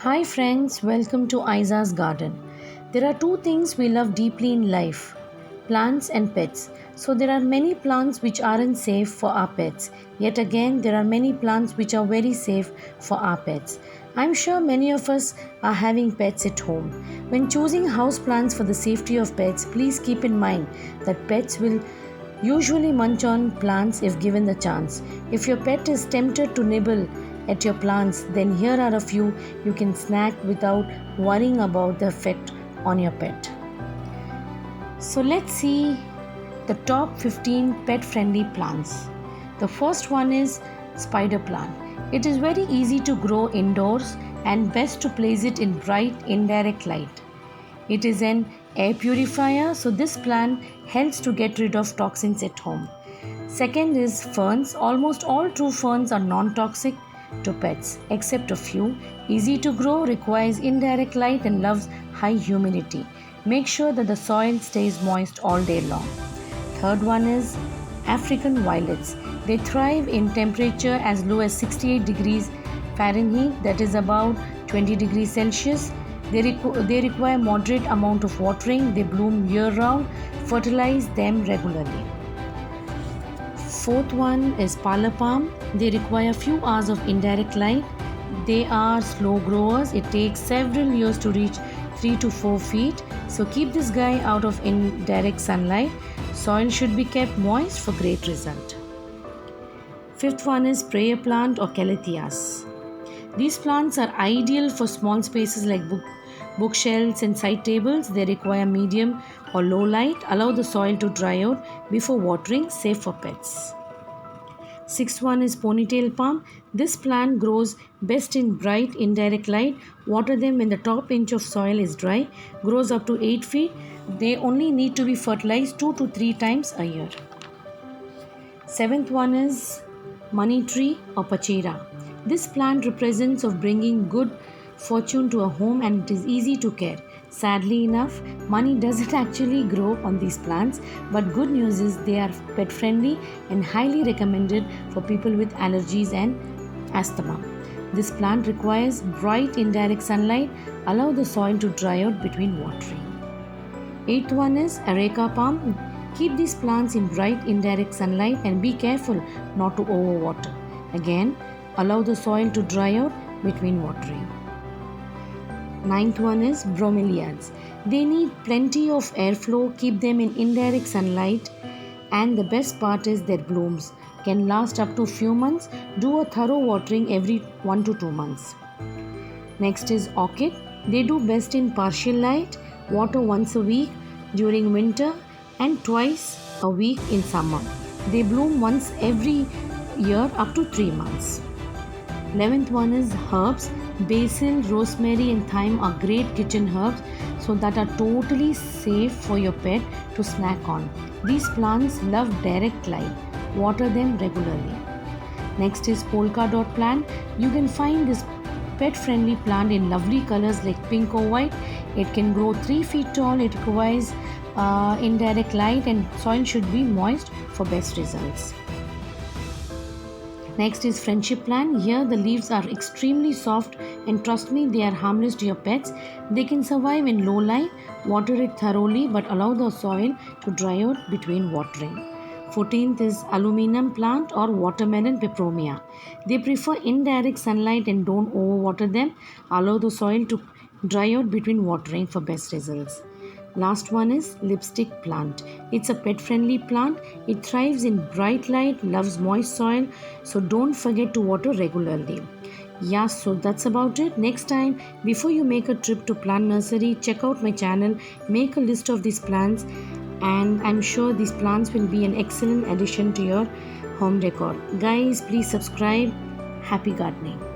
Hi friends, welcome to Aiza's Garden. There are two things we love deeply in life, plants and pets. So there are many plants which aren't safe for our pets. Yet again, there are many plants which are very safe for our pets. I'm sure many of us are having pets at home. When choosing house plants for the safety of pets, please keep in mind that pets will usually munch on plants if given the chance. If your pet is tempted to nibble at your plants, then here are a few you can snack without worrying about the effect on your pet. So let's see the top 15 pet friendly plants. The first one is spider plant. It is very easy to grow indoors and best to place it in bright indirect light. It is an air purifier, so this plant helps to get rid of toxins at home. Second is ferns. Almost all true ferns are non-toxic to pets, except a few. Easy to grow, requires indirect light and loves high humidity. Make sure that the soil stays moist all day long. Third one is African violets. They thrive in temperature as low as 68 degrees Fahrenheit, that is about 20 degrees Celsius. They require moderate amount of watering. They bloom year round. Fertilize them regularly. Fourth one is parlor palm. They require a few hours of indirect light. They are slow growers. It takes several years to reach 3 to 4 feet. So keep this guy out of indirect sunlight. Soil should be kept moist for great result. Fifth one is prayer plant or calatheas. These plants are ideal for small spaces like bookshelves and side tables. They require medium or low light. Allow the soil to dry out before watering. Safe for pets. Sixth one is ponytail palm. This plant grows best in bright indirect light. Water them when the top inch of soil is dry. Grows up to 8 feet. They only need to be fertilized 2 to 3 times a year. Seventh one is money tree or pachera. This plant represents of bringing good fortune to a home and it is easy to care. Sadly enough, money doesn't actually grow on these plants, but good news is they are pet friendly and highly recommended for people with allergies and asthma. This plant requires bright indirect sunlight. Allow the soil to dry out between watering. Eighth one is areca palm. Keep these plants in bright indirect sunlight and be careful not to overwater. Again, allow the soil to dry out between watering. Ninth one is bromeliads. They need plenty of airflow. Keep them in indirect sunlight, and the best part is their blooms can last up to few months. Do a thorough watering every 1 to 2 months. Next is orchid. They do best in partial light. Water once a week during winter and twice a week in summer. They bloom once every year up to 3 months. 11th one is herbs. Basil, rosemary and thyme are great kitchen herbs so that are totally safe for your pet to snack on. These plants love direct light. Water them regularly. Next is polka dot plant. You can find this pet friendly plant in lovely colors like pink or white. It can grow 3 feet tall. It requires indirect light and soil should be moist for best results. Next is friendship plant. Here the leaves are extremely soft and trust me, they are harmless to your pets. They can survive in low light. Water it thoroughly but allow the soil to dry out between watering. 14th is aluminum plant or watermelon peperomia. They prefer indirect sunlight and don't overwater them. Allow the soil to dry out between watering for best results. Last one is lipstick plant. It's a pet friendly plant. It thrives in bright light, loves moist soil, so don't forget to water regularly. Yeah, so that's about it. Next time, before you make a trip to plant nursery, check out my channel, make a list of these plants, and I'm sure these plants will be an excellent addition to your home decor. Guys, please subscribe. Happy gardening.